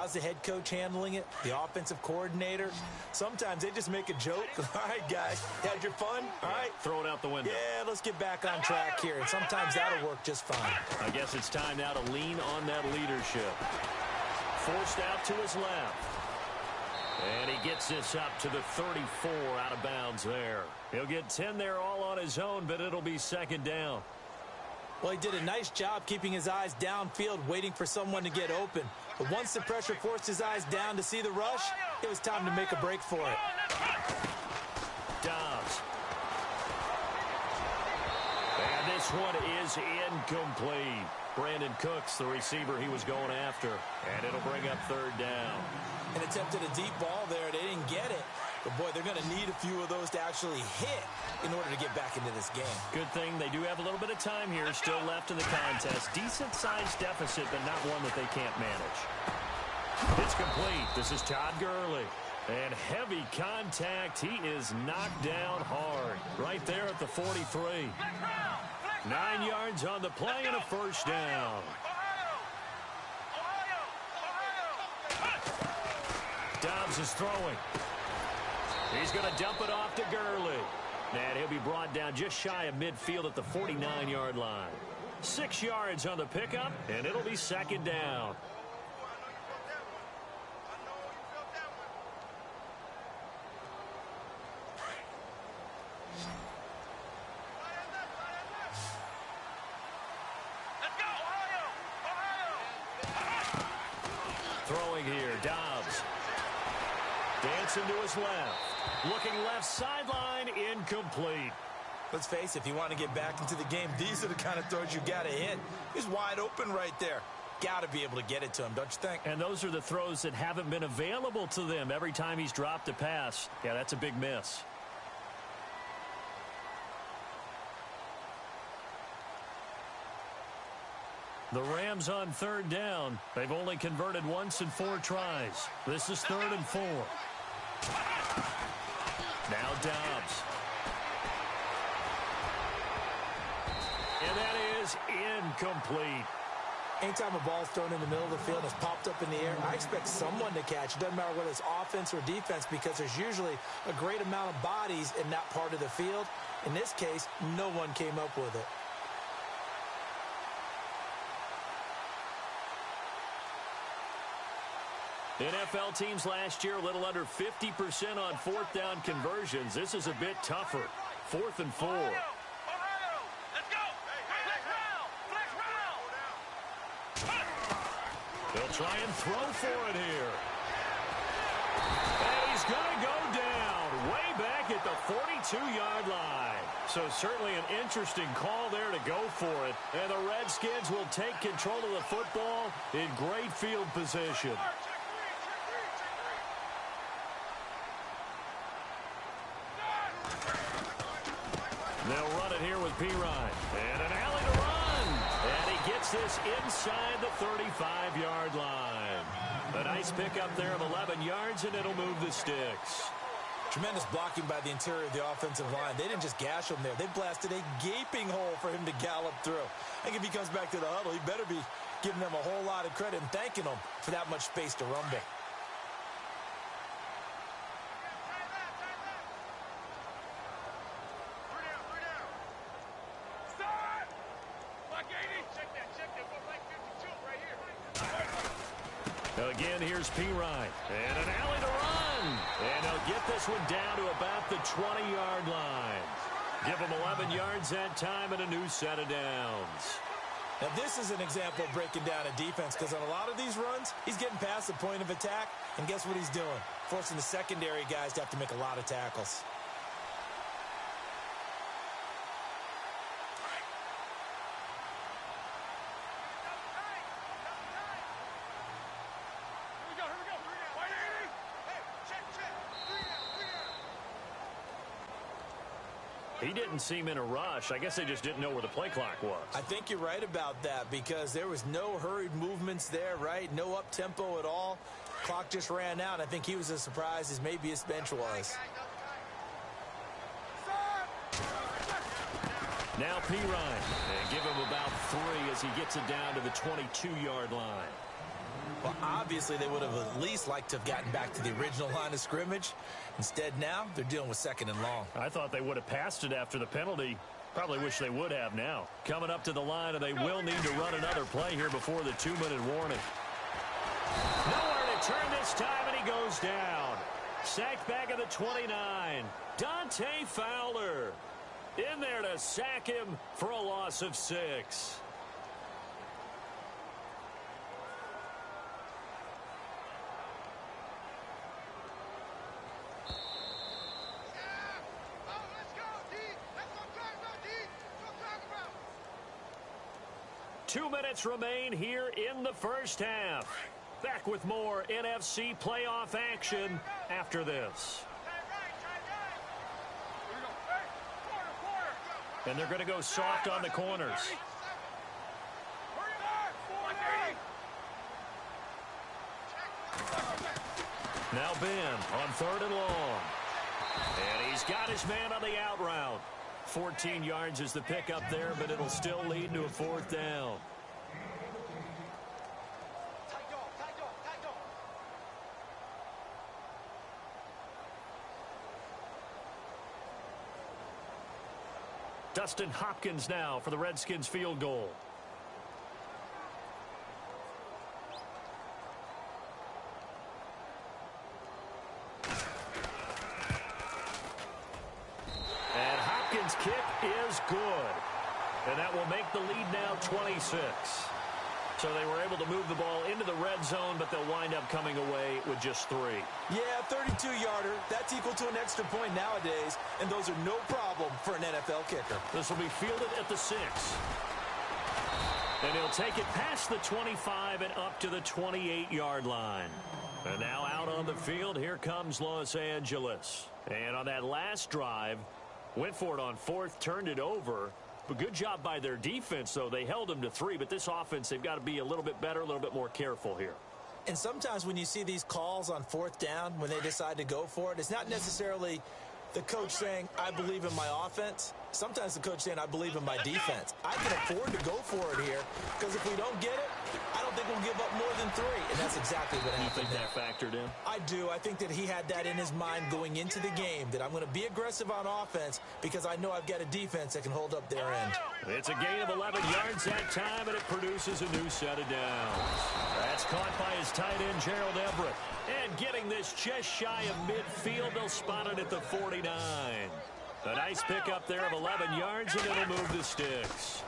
How's the head coach handling it? The offensive coordinator? Sometimes they just make a joke. All right, guys, had your fun? All right. Throw it out the window. Yeah, let's get back on track here. And sometimes that'll work just fine. I guess it's time now to lean on that leadership. Forced out to his left. And he gets this up to the 34 out of bounds there. He'll get 10 there all on his own, but it'll be second down. Well, he did a nice job keeping his eyes downfield, waiting for someone to get open. But once the pressure forced his eyes down to see the rush, it was time to make a break for it. Dobbs. And this one is incomplete. Brandon Cooks, the receiver he was going after. And it'll bring up third down. And attempted a deep ball there. They didn't get it. But, boy, they're going to need a few of those to actually hit in order to get back into this game. Good thing they do have a little bit of time here still left in the contest. Decent-sized deficit, but not one that they can't manage. It's complete. This is Todd Gurley. And heavy contact. He is knocked down hard right there at the 43. 9 yards on the play and a first down. Dobbs is throwing. He's going to dump it off to Gurley. And he'll be brought down just shy of midfield at the 49-yard line. 6 yards on the pickup, and it'll be second down. Throwing here, Dobbs. Dancing to his left. Looking left sideline, incomplete. Let's face it, if you want to get back into the game, these are the kind of throws you got to hit. He's wide open right there. Got to be able to get it to him, don't you think? And those are the throws that haven't been available to them every time he's dropped a pass. Yeah, that's a big miss. The Rams on third down. They've only converted once in 4 tries. This is 3rd and 4. Now Dobbs. And that is incomplete. Anytime a ball's thrown in the middle of the field and it's popped up in the air, I expect someone to catch. It doesn't matter whether it's offense or defense because there's usually a great amount of bodies in that part of the field. In this case, no one came up with it. NFL teams last year a little under 50% on 4th down conversions. This is a bit tougher. 4th and 4. Let's go. They'll try and throw for it here. And he's going to go down way back at the 42-yard line. So certainly an interesting call there to go for it. And the Redskins will take control of the football in great field position. They'll run it here with Pirine. And an alley to run. And he gets this inside the 35-yard line. A nice pickup there of 11 yards, and it'll move the sticks. Tremendous blocking by the interior of the offensive line. They didn't just gash him there. They blasted a gaping hole for him to gallop through. I think if he comes back to the huddle, he better be giving them a whole lot of credit and thanking them for that much space to rumble. Again, here's Pirine. And an alley to run. And he'll get this one down to about the 20-yard line. Give him 11 yards that time and a new set of downs. Now, this is an example of breaking down a defense because on a lot of these runs, he's getting past the point of attack. And guess what he's doing? Forcing the secondary guys to have to make a lot of tackles. He didn't seem in a rush. I guess they just didn't know where the play clock was. I think you're right about that because there was no hurried movements there, right? No up-tempo at all. Clock just ran out. I think he was as surprised as maybe his bench was. Now Pirine. And give him about 3 as he gets it down to the 22-yard line. Well, obviously, they would have at least liked to have gotten back to the original line of scrimmage. Instead, now, they're dealing with 2nd and long. I thought they would have passed it after the penalty. Probably wish they would have now. Coming up to the line, and they will need to run another play here before the 2-minute warning. Nowhere to turn this time, and he goes down. Sacked back at the 29. Dante Fowler in there to sack him for a loss of 6. Two minutes remain here in the first half. Back with more NFC playoff action after this. And they're going to go soft on the corners. Now Ben on 3rd and long. And he's got his man on the out route. 14 yards is the pickup there, but it'll still lead to a 4th down. Dustin Hopkins now for the Redskins field goal. Kick is good, and that will make the lead now 26. So they were able to move the ball into the red zone, but they'll wind up coming away with just 3. Yeah, 32-yarder. That's equal to an extra point nowadays, and those are no problem for an NFL kicker. This will be fielded at the 6. And he'll take it past the 25 and up to the 28-yard line. And now out on the field, here comes Los Angeles. And on that last drive, went for it on 4th, turned it over. But good job by their defense, though. They held them to 3, but this offense, they've got to be a little bit better, a little bit more careful here. And sometimes when you see these calls on 4th down, when they decide to go for it, it's not necessarily the coach saying, I believe in my offense. Sometimes the coach saying, I believe in my defense. I can afford to go for it here, because if we don't get it, I don't think we'll give up more than 3. And that's exactly what happened. You think that factored in? I do. I think that he had that in his mind going into the game, that I'm going to be aggressive on offense because I know I've got a defense that can hold up their end. It's a gain of 11 yards that time, and it produces a new set of downs. That's caught by his tight end, Gerald Everett. And getting this just shy of midfield, they'll spot it at the 49. A nice pickup there of 11 yards, and it'll move the sticks.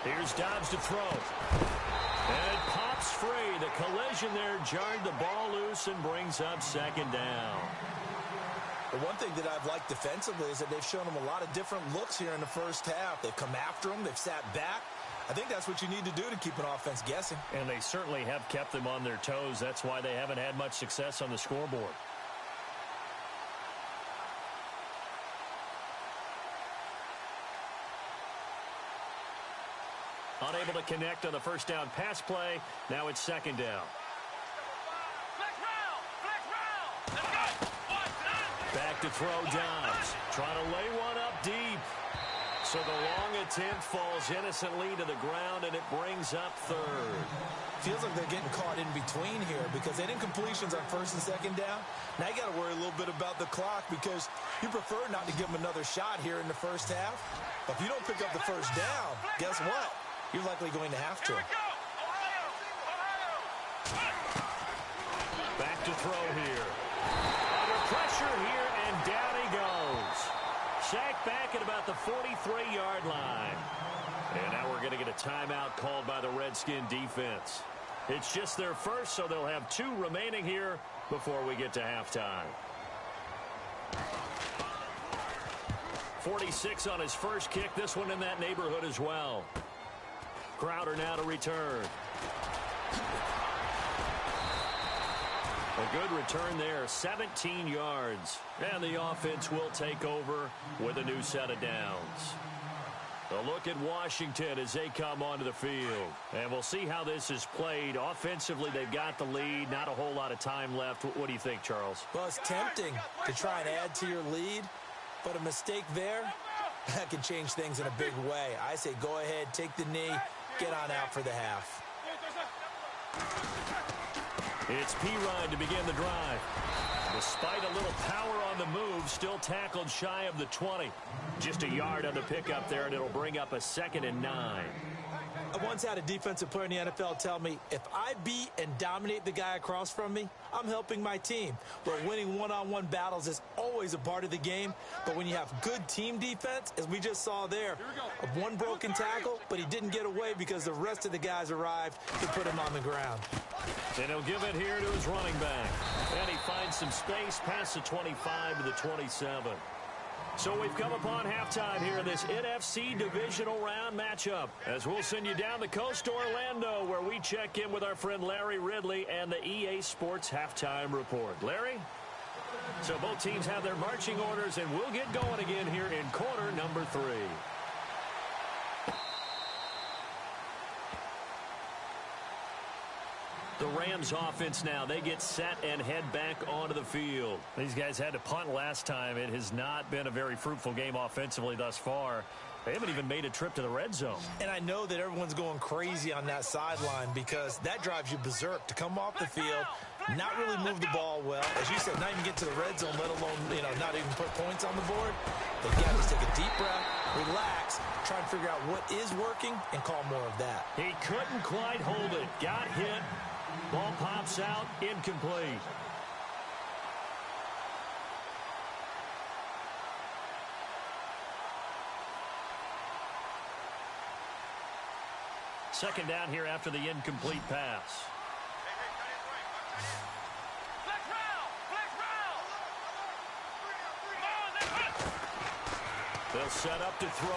Here's Dobbs to throw. And it pops free. The collision there jarred the ball loose and brings up 2nd down. The one thing that I've liked defensively is that they've shown them a lot of different looks here in the first half. They've come after them. They've sat back. I think that's what you need to do to keep an offense guessing. And they certainly have kept them on their toes. That's why they haven't had much success on the scoreboard. Unable to connect on the first down pass play. Now it's 2nd down. Back to throw Dobbs. Trying to lay one up deep. So the long attempt falls innocently to the ground, and it brings up 3rd. Feels like they're getting caught in between here because they didn't completions on 1st and 2nd down. Now you got to worry a little bit about the clock because you prefer not to give them another shot here in the first half. But if you don't pick up the first down, guess what? You're likely going to have to. Back to throw here. Under pressure here, and down he goes. Sacked back at about the 43-yard line. And now we're going to get a timeout called by the Redskin defense. It's just their first, so they'll have 2 remaining here before we get to halftime. 46 on his first kick. This one in that neighborhood as well. Crowder now to return. A good return there, 17 yards. And the offense will take over with a new set of downs. A look at Washington as they come onto the field. And we'll see how this is played. Offensively, they've got the lead. Not a whole lot of time left. What do you think, Charles? Well, it's tempting to try and add to your lead. But a mistake there, that can change things in a big way. I say go ahead, take the knee, get on out for the half. It's P-Ryan to begin the drive. Despite a little power on the move, still tackled shy of the 20. Just a yard on the pickup there, and it'll bring up a 2nd and 9. I once had a defensive player in the NFL tell me, if I beat and dominate the guy across from me, I'm helping my team. Well, winning one-on-one battles is always a part of the game, but when you have good team defense, as we just saw there, of one broken tackle, but he didn't get away because the rest of the guys arrived to put him on the ground. And he'll give it here to his running back. And he finds some space past the 25 to the 27. So we've come upon halftime here in this NFC divisional round matchup, as we'll send you down the coast to Orlando, where we check in with our friend Larry Ridley and the EA Sports Halftime Report. Larry? So both teams have their marching orders, and we'll get going again here in quarter number 3. The Rams offense now, they get set and head back onto the field. These guys had to punt last time. It has not been a very fruitful game offensively thus far. They haven't even made a trip to the red zone. And I know that everyone's going crazy on that sideline because that drives you berserk to come off the field, not really move the ball well. As you said, not even get to the red zone, let alone, not even put points on the board. They got to just take a deep breath, relax, try and figure out what is working, and call more of that. He couldn't quite hold it. Got hit. Ball pops out, incomplete. Second down here after the incomplete pass. They'll set up to throw.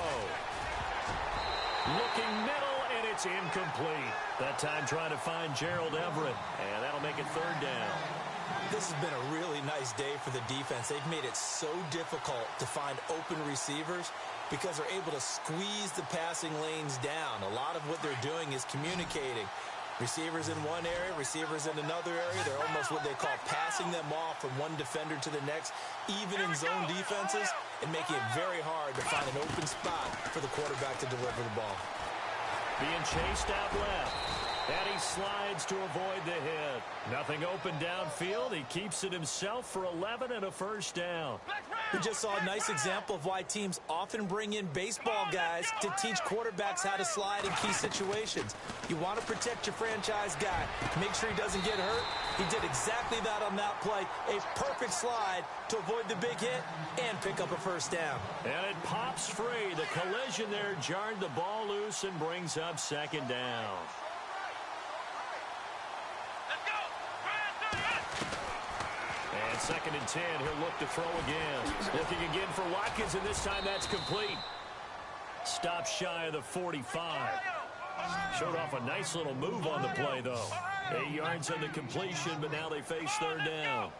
Looking middle, and it's incomplete. That time trying to find Gerald Everett, and that'll make it 3rd down. This has been a really nice day for the defense. They've made it so difficult to find open receivers because they're able to squeeze the passing lanes down. A lot of what they're doing is communicating. Receivers in one area, receivers in another area. They're almost what they call passing them off from one defender to the next, even in zone defenses, and making it very hard to find an open spot for the quarterback to deliver the ball. Being chased out left. And he slides to avoid the hit. Nothing open downfield. He keeps it himself for 11 and a 1st down. We just saw a nice example of why teams often bring in baseball guys to teach quarterbacks how to slide in key situations. You want to protect your franchise guy. Make sure he doesn't get hurt. He did exactly that on that play. A perfect slide to avoid the big hit and pick up a 1st down. And it pops free. The collision there jarred the ball loose and brings up 2nd down. And 2nd and 10, he'll look to throw again. Looking again for Watkins, and this time that's complete. Stopped shy of the 45. Showed off a nice little move on the play, though. 8 yards on the completion, but now they face 3rd down.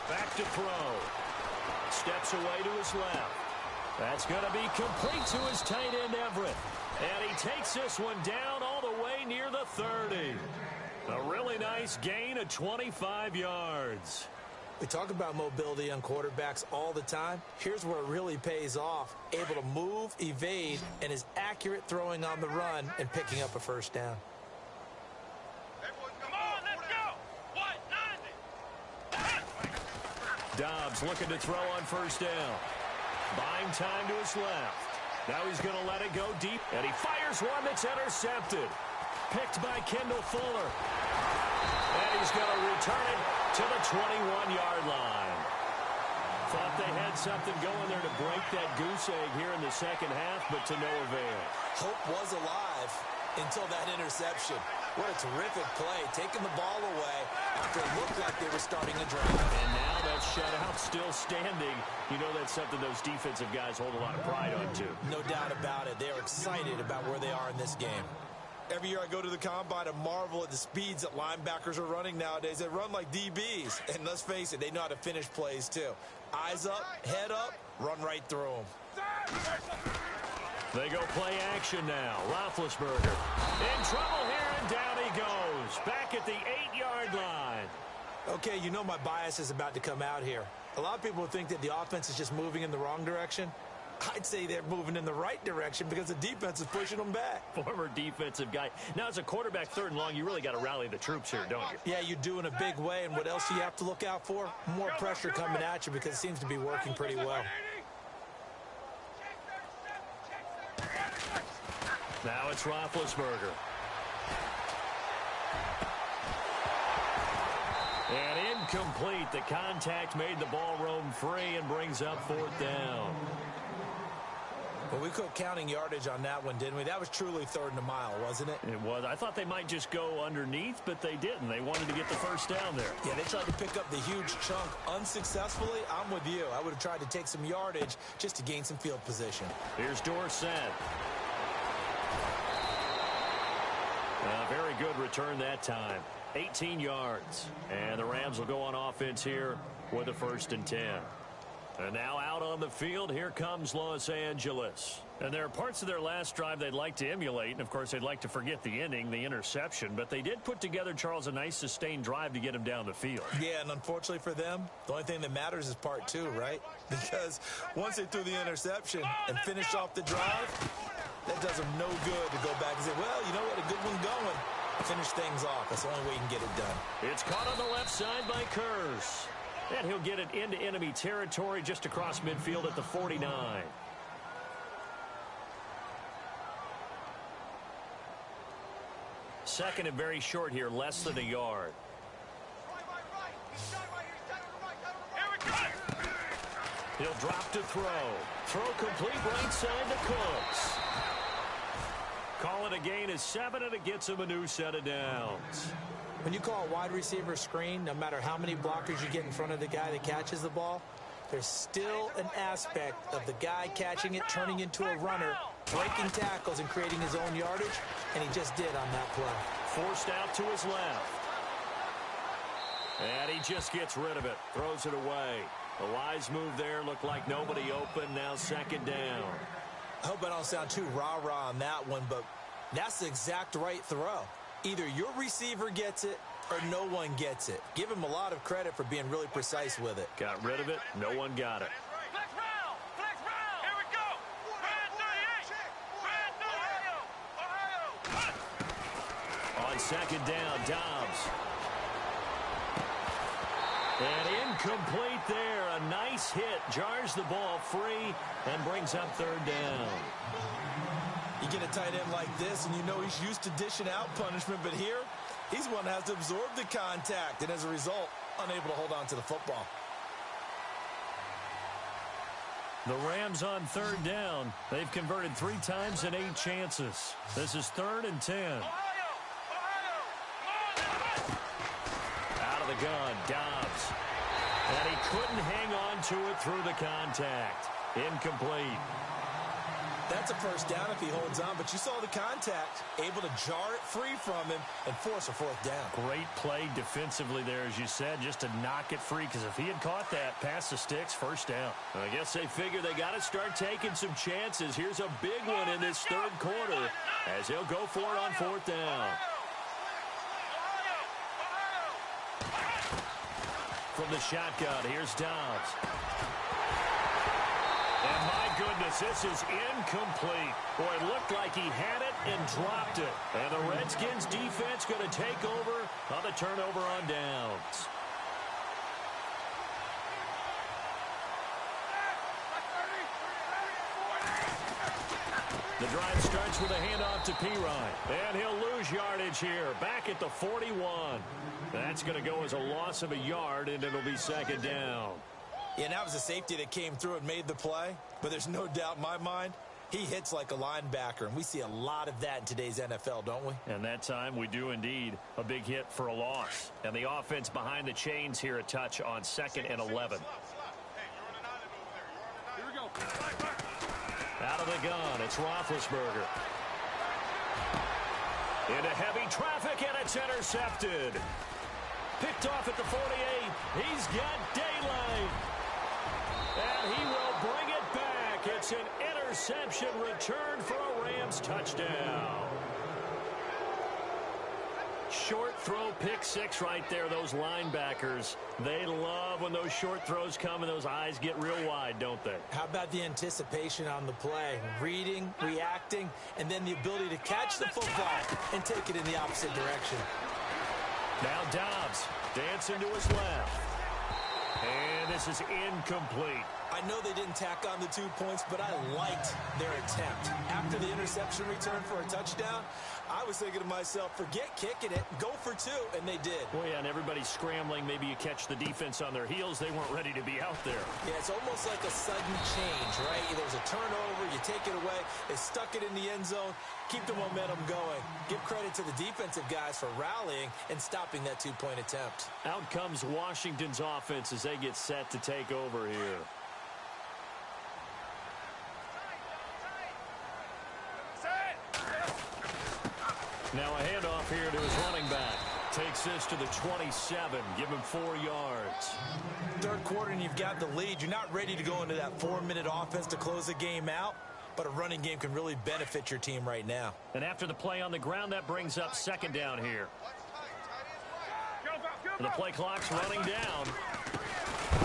Back to throw. Steps away to his left. That's going to be complete to his tight end, Everett. And he takes this one down all the way near the 30. A really nice gain of 25 yards. We talk about mobility on quarterbacks all the time. Here's where it really pays off. Able to move, evade, and is accurate throwing on the run and picking up a 1st down. Come on, let's go. 190. Dobbs looking to throw on 1st down. Buying time to his left. Now he's going to let it go deep, and he fires one that's intercepted. Picked by Kendall Fuller. And he's going to return it to the 21-yard line. Thought they had something going there to break that goose egg here in the 2nd half, but to no avail. Hope was alive until that interception. What a terrific play, taking the ball away after it looked like they were starting a drive. And now that shutout still standing. You know that's something those defensive guys hold a lot of pride on, too. No doubt about it. They are excited about where they are in this game. Every year I go to the combine and marvel at the speeds that linebackers are running nowadays. They run like DBs. And let's face it, they know how to finish plays, too. Eyes up, head up, run right through them. They go play action now. Roethlisberger in trouble here, and down he goes. Back at the 8-yard line. Okay, you know my bias is about to come out here. A lot of people think that the offense is just moving in the wrong direction. I'd say they're moving in the right direction because the defense is pushing them back. Former defensive guy. Now, as a quarterback, 3rd and long, you really got to rally the troops here, don't you? Yeah, you do in a big way. And what else do you have to look out for? More pressure coming at you because it seems to be working pretty well. Now it's Roethlisberger. And incomplete. The contact made the ball roam free and brings up 4th down. Well, we quit counting yardage on that one, didn't we? That was truly 3rd and a mile, wasn't it? It was. I thought they might just go underneath, but they didn't. They wanted to get the 1st down there. Yeah, they tried to pick up the huge chunk unsuccessfully. I'm with you. I would have tried to take some yardage just to gain some field position. Here's Dorsett. A very good return that time. 18 yards. And the Rams will go on offense here with a 1st and 10. And now out on the field, here comes Los Angeles. And there are parts of their last drive they'd like to emulate. And, of course, they'd like to forget the ending, the interception. But they did put together, Charles, a nice sustained drive to get him down the field. Yeah, and unfortunately for them, the only thing that matters is part 2, right? Because once they threw the interception and finished off the drive, that does them no good to go back and say, well, you know what, a good one going. Finish things off. That's the only way you can get it done. It's caught on the left side by Kurz. And he'll get it into enemy territory just across midfield at the 49. Second and very short here, less than a yard. He'll drop to throw. Throw complete right side to Cooks. Call it a gain of 7, and it gets him a new set of downs. When you call a wide receiver screen, no matter how many blockers you get in front of the guy that catches the ball, there's still an aspect of the guy catching it, turning into a runner, breaking tackles and creating his own yardage, and he just did on that play. Forced out to his left. And he just gets rid of it, throws it away. A wise move there, looked like nobody open, now 2nd down. I hope I don't sound too rah-rah on that one, but that's the exact right throw. Either your receiver gets it or no one gets it. Give him a lot of credit for being really precise with it. Got rid of it. No one got it. Flex round! Flex round! Here we go! Brand 38! Ohio! On 2nd down, Dobbs. And incomplete there. A nice hit. Jars the ball free and brings up 3rd down. You get a tight end like this, and you know he's used to dishing out punishment, but here, he's one that has to absorb the contact, and as a result, unable to hold on to the football. The Rams on 3rd down. They've converted 3 times in 8 chances. This is 3rd and 10. Ohio! Out of the gun, Dobbs. And he couldn't hang on to it through the contact. Incomplete. That's a 1st down if he holds on, but you saw the contact, able to jar it free from him and force a 4th down. Great play defensively there, as you said, just to knock it free, because if he had caught that, past the sticks, 1st down. I guess they figure they got to start taking some chances. Here's a big one in this 3rd quarter as he'll go for it on 4th down. From the shotgun, here's Dobbs. And my goodness, this is incomplete. Boy, it looked like he had it and dropped it. And the Redskins defense going to take over on the turnover on downs. The drive starts with a handoff to Pirine. And he'll lose yardage here, back at the 41. That's going to go as a loss of a yard, and it'll be 2nd down. Yeah, and that was a safety that came through and made the play, but there's no doubt in my mind, he hits like a linebacker, and we see a lot of that in today's NFL, don't we? And that time we do indeed. A big hit for a loss. And the offense behind the chains here a touch on 2nd and 11. Here we go. Out of the gun, it's Roethlisberger. Into heavy traffic, and it's intercepted. Picked off at the 48. He's got daylight. And he will bring it back. It's an interception return for a Rams touchdown. Short throw, pick six right there. Those linebackers, they love when those short throws come and those eyes get real wide, don't they? How about the anticipation on the play? Reading, reacting, and then the ability to catch the football and take it in the opposite direction. Now Dobbs dancing to his left. And this is incomplete. I know they didn't tack on the 2 points, but I liked their attempt. After the interception return for a touchdown, I was thinking to myself, forget kicking it, go for 2, and they did. Well, yeah, and everybody's scrambling. Maybe you catch the defense on their heels. They weren't ready to be out there. Yeah, it's almost like a sudden change, right? There's a turnover, you take it away, they stuck it in the end zone, keep the momentum going. Give credit to the defensive guys for rallying and stopping that 2-point attempt. Out comes Washington's offense as they get set to take over here. Now a handoff here to his running back. Takes this to the 27. Give him 4 yards. Third quarter and you've got the lead. You're not ready to go into that 4-minute offense to close the game out, but a running game can really benefit your team right now. And after the play on the ground, that brings up second down here. And the play clock's running down.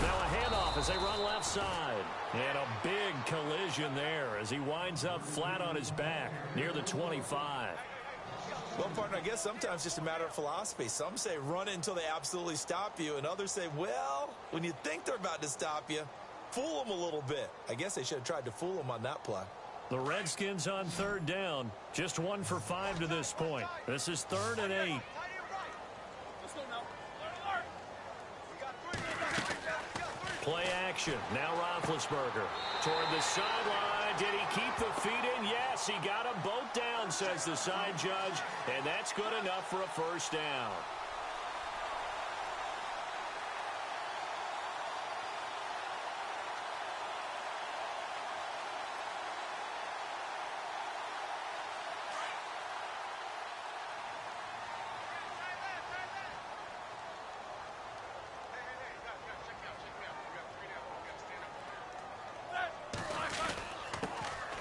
Now a handoff as they run left side. And a big collision there as he winds up flat on his back near the 25. Well, partner, I guess sometimes it's just a matter of philosophy. Some say run until they absolutely stop you, and others say, well, when you think they're about to stop you, fool them a little bit. I guess they should have tried to fool them on that play. The Redskins on third down. Just 1 for 5 to this point. This is 3rd and 8. Play action. Now Roethlisberger toward the sideline. Did he keep the feet in? Yes, he got them both down, says the side judge, and that's good enough for a first down.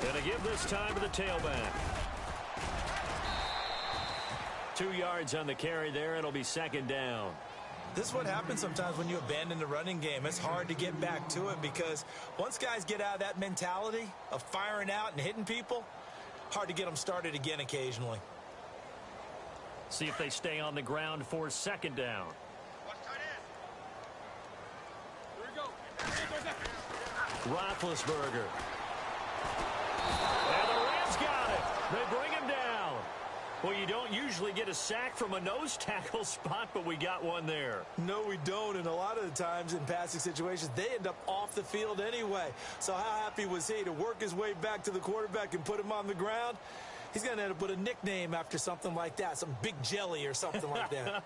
Gonna give this time to the tailback. 2 yards on the carry there. It'll be second down. This is what happens sometimes when you abandon the running game. It's hard to get back to it because once guys get out of that mentality of firing out and hitting people, hard to get them started again occasionally. See if they stay on the ground for second down. Roethlisberger. And the Rams got it. They bring him down. Well, you don't usually get a sack from a nose tackle spot, but we got one there. No, we don't, and a lot of the times in passing situations, they end up off the field anyway. So how happy was he to work his way back to the quarterback and put him on the ground? He's going to end up with a nickname after something like that, some Big Jelly or something like that.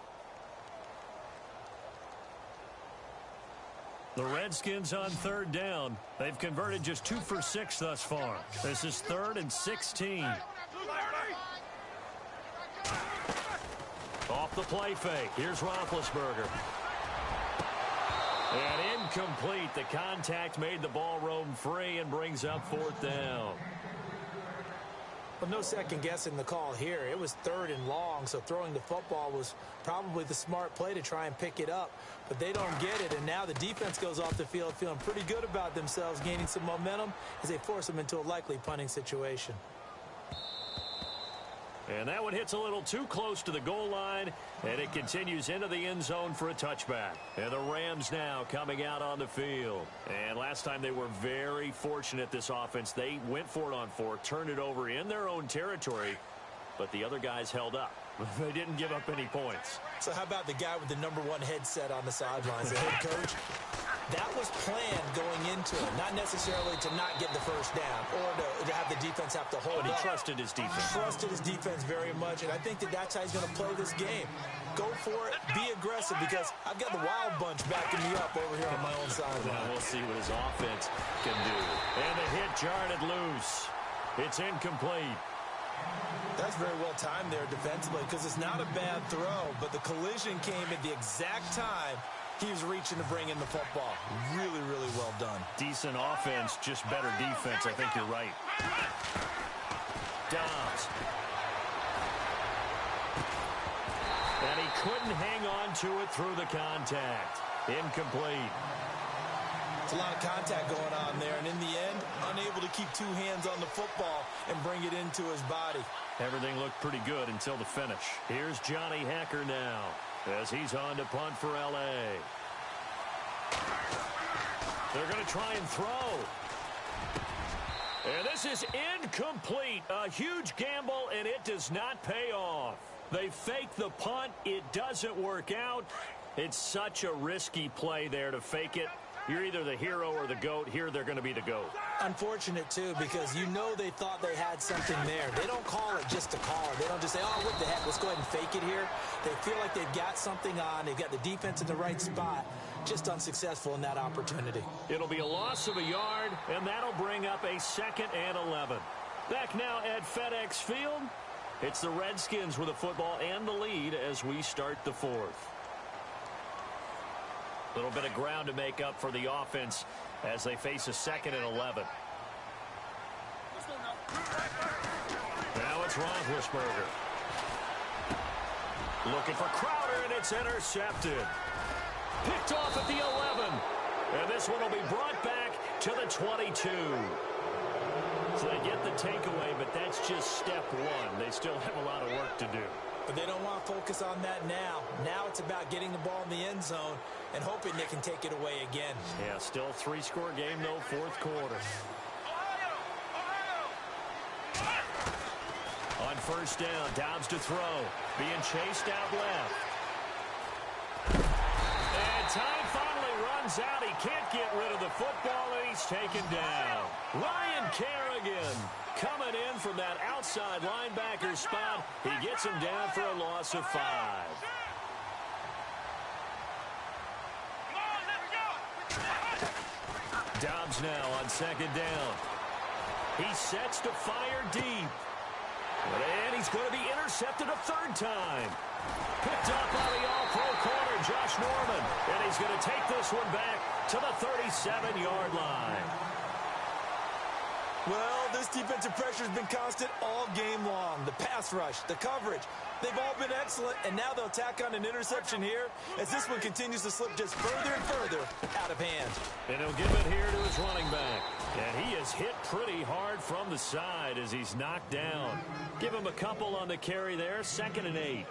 The Redskins on third down. They've converted just 2 for 6 thus far. This is 3rd and 16. Off the play fake. Here's Roethlisberger. And incomplete. The contact made the ball roam free and brings up 4th down. Well, no second guessing the call here. It was 3rd and long, so throwing the football was probably the smart play to try and pick it up. But they don't get it, and now the defense goes off the field feeling pretty good about themselves, gaining some momentum as they force them into a likely punting situation. And that one hits a little too close to the goal line, and it continues into the end zone for a touchback. And the Rams now coming out on the field. And last time they were very fortunate, this offense. They went for it on 4, turned it over in their own territory, but the other guys held up. They didn't give up any points. So how about the guy with the #1 headset on the sidelines, the head coach? That was planned going into it, not necessarily to not get the first down or to have the defense have to hold up. But he up. trusted his defense. Trusted his defense very much, and I think that's how he's going to play this game. Go for it, be aggressive, because I've got the wild bunch backing me up over here on my own sideline. Now we'll see what his offense can do. And the hit jarred it loose. It's incomplete. That's very well timed there defensively because it's not a bad throw, but the collision came at the exact time he was reaching to bring in the football. Really, really well done. Decent offense, just better defense. I think you're right. Dobbs. couldn't hang on to it through the contact. Incomplete. It's a lot of contact going on there, and in the end, unable to keep two hands on the football and bring it into his body. Everything looked pretty good until the finish. Here's Johnny Hacker now as he's on to punt for L.A. They're going to try and throw. And this is incomplete. A huge gamble, and it does not pay off. They fake the punt. It doesn't work out. It's such a risky play there to fake it. You're either the hero or the GOAT. Here they're going to be the GOAT. Unfortunate, too, because you know they thought they had something there. They don't call it just to call it. They don't just say, oh, what the heck, let's go ahead and fake it here. They feel like they've got something on. They've got the defense in the right spot. Just unsuccessful in that opportunity. It'll be a loss of a yard, and that'll bring up a 2nd and 11. Back now at FedEx Field, it's the Redskins with the football and the lead as we start the 4th. A little bit of ground to make up for the offense as they face a 2nd and 11. Now it's Roethlisberger. Looking for Crowder, and it's intercepted. Picked off at the 11. And this one will be brought back to the 22. So they get the takeaway, but that's just step one. They still have a lot of work to do. But they don't want to focus on that now. Now it's about getting the ball in the end zone and hoping they can take it away again. Yeah, still 3-score game, though, 4th quarter. On 1st down, Dobbs to throw. Being chased out left. And time finally runs out. He can't get rid of the football, and he's taken down. Ryan Kerrigan coming in from that outside linebacker spot. He gets him down for a loss of 5. Dobbs now on 2nd down. He sets to fire deep. And he's going to be intercepted a 3rd time. Picked up by the all-pro corner, Josh Norman. And he's going to take this one back to the 37-yard line. Well, this defensive pressure has been constant all game long. The pass rush, the coverage, they've all been excellent, and now they'll tack on an interception here as this one continues to slip just further and further out of hand. And he'll give it here to his running back. And he is hit pretty hard from the side as he's knocked down. Give him a couple on the carry there, 2nd and 8.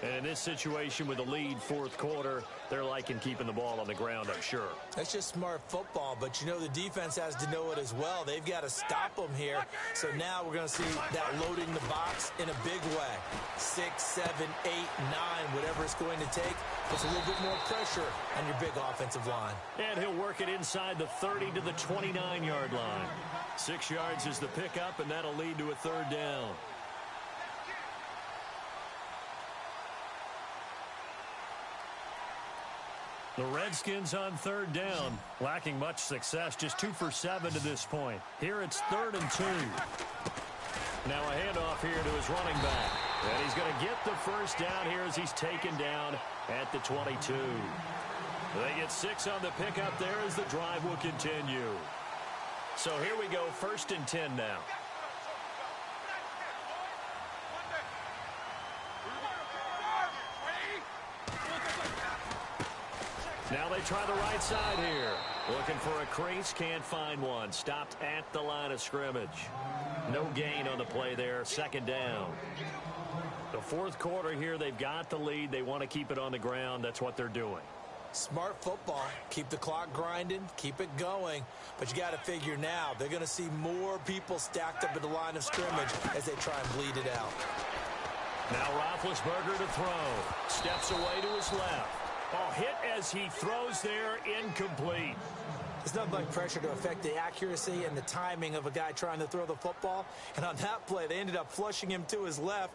And in this situation with the lead 4th quarter, they're liking keeping the ball on the ground, I'm sure. That's just smart football, but you know the defense has to know it as well. They've got to stop them here. So now we're going to see that loading the box in a big way. 6, 7, 8, 9, whatever it's going to take. Puts a little bit more pressure on your big offensive line. And he'll work it inside the 30 to the 29-yard line. 6 yards is the pickup, and that'll lead to a 3rd down. The Redskins on 3rd down, lacking much success, just 2 for 7 to this point. Here it's 3rd and 2. Now a handoff here to his running back. And he's going to get the 1st down here as he's taken down at the 22. They get 6 on the pickup there as the drive will continue. So here we go, 1st and 10 now. Now they try the right side here. Looking for a crease, can't find one. Stopped at the line of scrimmage. No gain on the play there, 2nd down. The 4th quarter here, they've got the lead. They want to keep it on the ground. That's what they're doing. Smart football. Keep the clock grinding. Keep it going. But you got to figure now, they're going to see more people stacked up at the line of scrimmage as they try and bleed it out. Now Roethlisberger to throw. Steps away to his left. Oh, hit as he throws there, incomplete. There's nothing like pressure to affect the accuracy and the timing of a guy trying to throw the football. And on that play, they ended up flushing him to his left,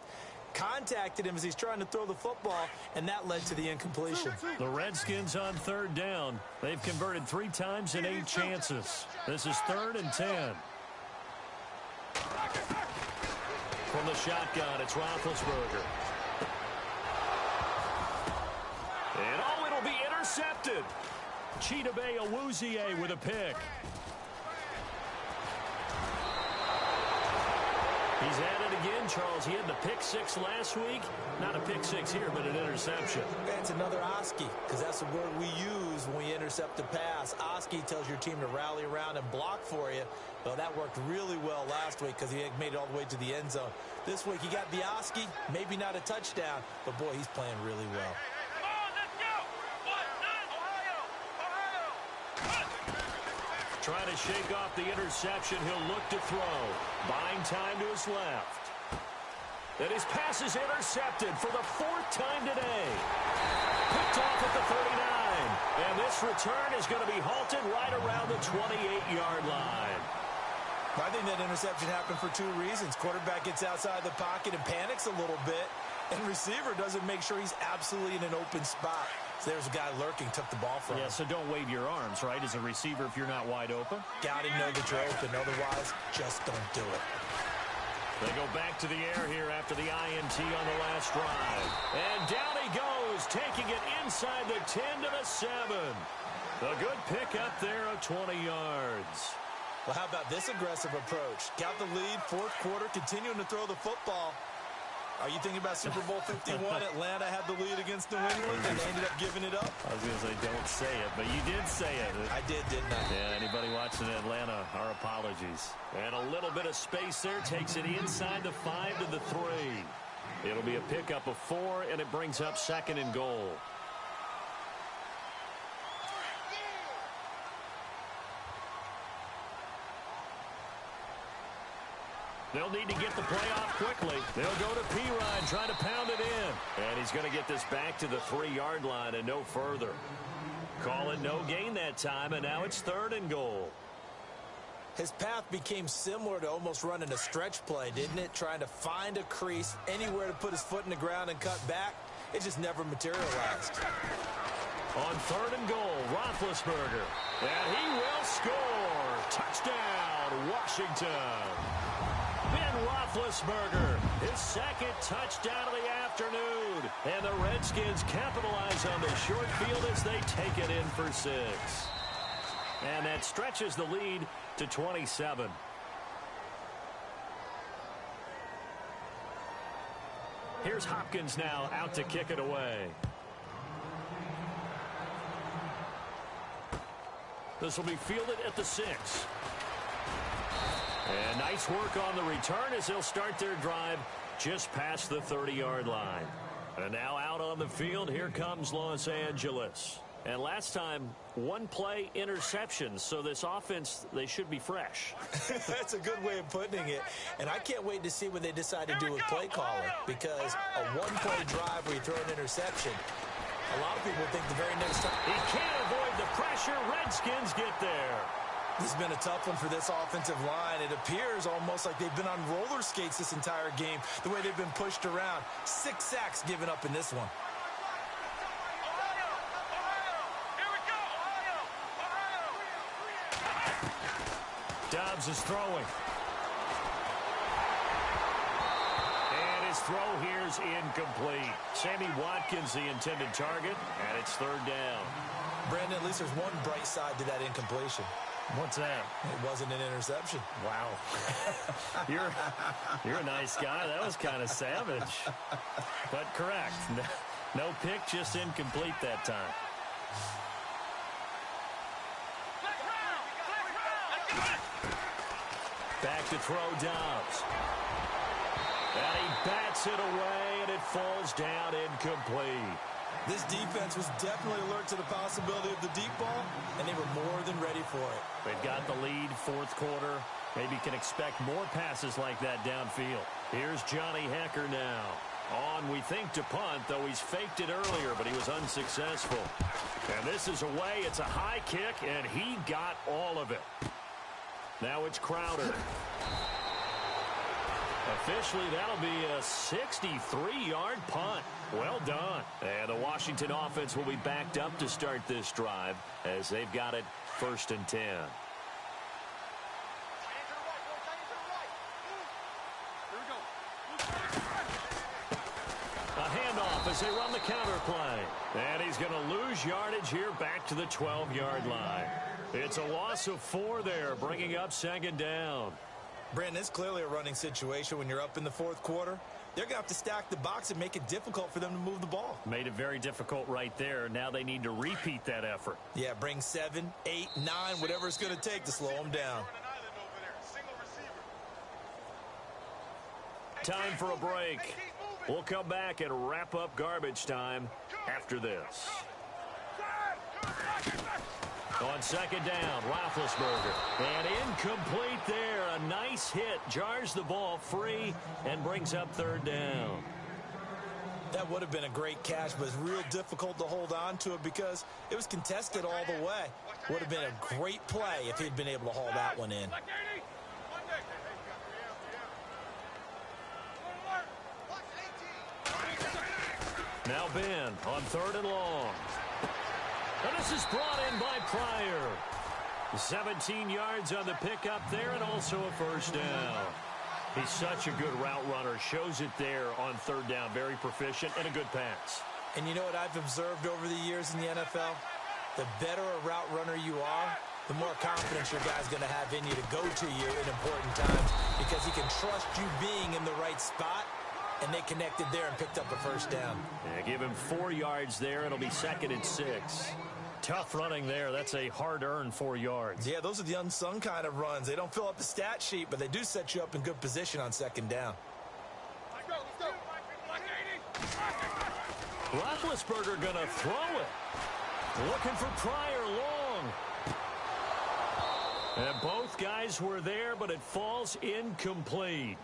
contacted him as he's trying to throw the football, and that led to the incompletion. The Redskins on 3rd down. They've converted 3 times in 8 chances. This is 3rd and 10. From the shotgun, it's Roethlisberger. And oh, it'll be intercepted. Chidobe Awuzie with a pick. He's had it again, Charles. He had the pick six last week. Not a pick six here, but an interception. It's another Oski, because that's the word we use when we intercept a pass. Oski tells your team to rally around and block for you. Well, that worked really well last week because he made it all the way to the end zone. This week he got the Oski, maybe not a touchdown, but boy, he's playing really well. Come on, let's go! Trying to shake off the interception. He'll look to throw. Buying time to his left. And his pass is intercepted for the fourth time today. Picked off at the 39. And this return is going to be halted right around the 28-yard line. I think that interception happened for two reasons. Quarterback gets outside the pocket and panics a little bit, and receiver doesn't make sure he's absolutely in an open spot. So there's a guy lurking, took the ball from him. Yeah, so don't wave your arms, right, as a receiver if you're not wide open. Got to know that you're open. Otherwise, just don't do it. They go back to the air here after the INT on the last drive. And down he goes, taking it inside the 10 to the 7. A good pick up there of 20 yards. Well, how about this aggressive approach? Got the lead, fourth quarter, continuing to throw the football. Are you thinking about Super Bowl 51? Atlanta had the lead against New England, and they ended up giving it up? I was going to say, don't say it, but you did say it. I did, didn't I? Yeah, anybody watching Atlanta, our apologies. And a little bit of space there takes it inside the 5 to the 3. It'll be a pickup of 4, and it brings up 2nd and goal. They'll need to get the play off quickly. They'll go to P-Ryan, trying to pound it in. And he's going to get this back to the 3-yard line and no further. Call it no gain that time, and now it's 3rd and goal. His path became similar to almost running a stretch play, didn't it? Trying to find a crease, anywhere to put his foot in the ground and cut back. It just never materialized. On 3rd and goal, Roethlisberger. And he will score. Touchdown, Washington. Ben Roethlisberger, his 2nd touchdown of the afternoon. And the Redskins capitalize on the short field as they take it in for 6. And that stretches the lead to 27. Here's Hopkins now out to kick it away. This will be fielded at the 6. And nice work on the return as they'll start their drive just past the 30-yard line. And now out on the field, here comes Los Angeles. And last time, 1-play interceptions, so this offense, they should be fresh. That's a good way of putting it. And I can't wait to see what they decide to do with play calling, because a 1-play drive where you throw an interception, a lot of people think the very next time. He can't avoid the pressure. Redskins get there. This has been a tough one for this offensive line. It appears almost like they've been on roller skates this entire game, the way they've been pushed around. 6 sacks given up in this one. Dobbs is throwing. And his throw here is incomplete. Sammy Watkins, the intended target, and it's 3rd down. Brandon, at least there's one bright side to that incompletion. What's that? It wasn't an interception. Wow. You're a nice guy. That was kind of savage. But correct. No pick, just incomplete that time. Back to throw Dobbs. And he bats it away, and it falls down incomplete. This defense was definitely alert to the possibility of the deep ball, and they were more than ready for it. They've got the lead, 4th quarter. Maybe can expect more passes like that downfield. Here's Johnny Hecker now. On, we think, to punt, though he's faked it earlier, but he was unsuccessful. And this is away. It's a high kick, and he got all of it. Now it's Crowder. Officially, that'll be a 63-yard punt. Well done. And the Washington offense will be backed up to start this drive as they've got it 1st and 10. A handoff as they run the counter play. And he's going to lose yardage here back to the 12-yard line. It's a loss of 4 there, bringing up 2nd down. Brandon, it's clearly a running situation when you're up in the fourth quarter. They're going to have to stack the box and make it difficult for them to move the ball. Made it very difficult right there. Now they need to repeat that effort. Yeah, bring 7, 8, 9, whatever it's going to take to slow them down. Time for a break. We'll come back and wrap up garbage time after this. On second down, Roethlisberger. And incomplete there. A nice hit. Jars the ball free and brings up third down. That would have been a great catch, but it's real difficult to hold on to it because it was contested all the way. Would have been a great play if he'd been able to haul that one in. Now Ben on third and long. And this is brought in by Pryor. 17 yards on the pickup there and also a first down. He's such a good route runner. Shows it there on third down. Very proficient and a good pass. And you know what I've observed over the years in the NFL? The better a route runner you are, the more confidence your guy's going to have in you to go to you in important times because he can trust you being in the right spot. And they connected there and picked up the first down. Yeah, give him 4 yards there. It'll be 2nd and 6. Tough running there. That's a hard-earned 4 yards. Yeah, those are the unsung kind of runs. They don't fill up the stat sheet, but they do set you up in good position on second down. Roethlisberger going to throw it. Looking for Pryor long. And both guys were there, but it falls incomplete.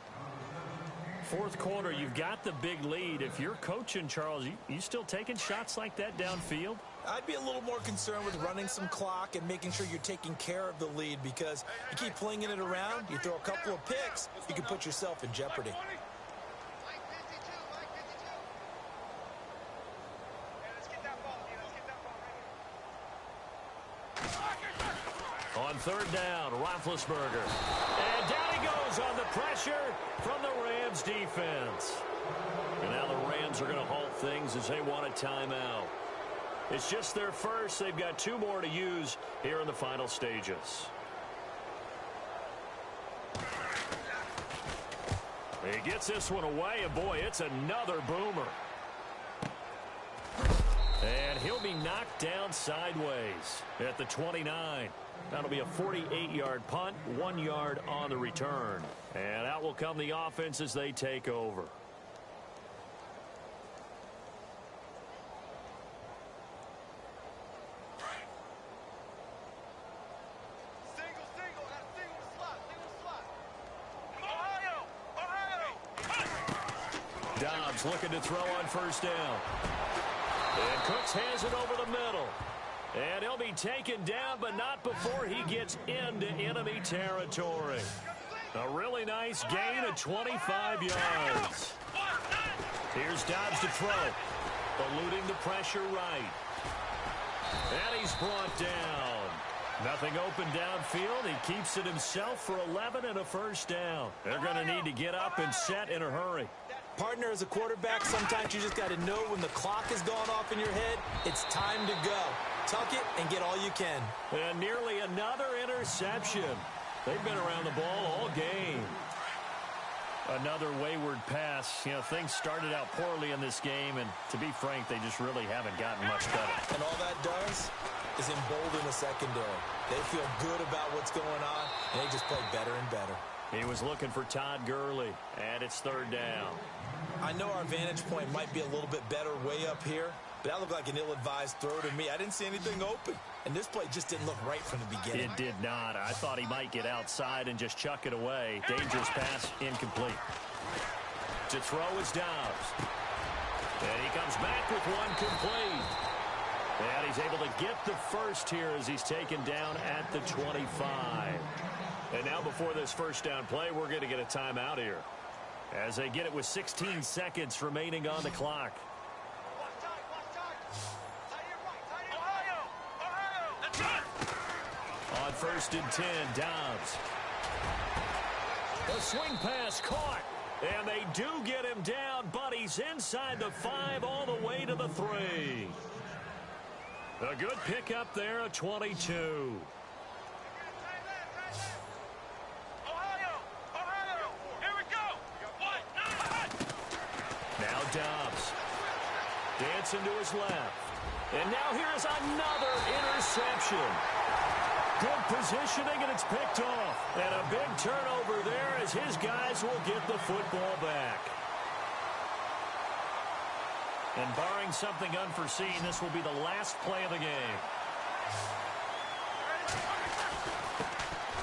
Fourth quarter, you've got the big lead. If you're coaching, Charles, you still taking shots like that downfield? I'd be a little more concerned with running some clock and making sure you're taking care of the lead because you keep flinging it around, you throw a couple of picks, you can put yourself in jeopardy. On third down, Roethlisberger. And down he goes on the pressure from the Rams defense. And now the Rams are going to halt things as they want a timeout. It's just their first. They've got 2 more to use here in the final stages. He gets this one away, and boy, it's another boomer. And he'll be knocked down sideways at the 29. That'll be a 48-yard punt, 1 yard on the return. And out will come the offense as they take over. Dobbs looking to throw on first down. And Cooks has it over the middle. And he'll be taken down, but not before he gets into enemy territory. A really nice gain of 25 yards. Here's Dobbs to throw. Eluding the pressure right. And he's brought down. Nothing open downfield. He keeps it himself for 11 and a first down. They're going to need to get up and set in a hurry. Partner, as a quarterback, sometimes you just got to know when the clock has gone off in your head, it's time to go. Tuck it and get all you can. And nearly another interception. They've been around the ball all game. Another wayward pass. You know, things started out poorly in this game, and to be frank, they just really haven't gotten much better. And all that does is embolden the secondary. They feel good about what's going on, and they just play better and better. He was looking for Todd Gurley, and it's third down. I know our vantage point might be a little bit better way up here, but that looked like an ill-advised throw to me. I didn't see anything open, and this play just didn't look right from the beginning. It did not. I thought he might get outside and just chuck it away. Dangerous pass, incomplete. To throw is Dobbs. And he comes back with one complete. And he's able to get the first here as he's taken down at the 25. And now before this first down play, we're going to get a timeout here, as they get it with 16 seconds remaining on the clock. On first and 10, Dobbs. The swing pass caught. And they do get him down, but he's inside the 5 all the way to the 3. A good pickup there, a 22. listen to his left. And now here is another interception. Good positioning, and it's picked off. And a big turnover there as his guys will get the football back. And barring something unforeseen, this will be the last play of the game.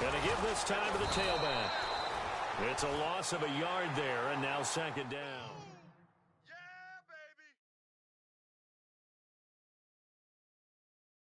Going to give this time to the tailback. It's a loss of a yard there, and now second down.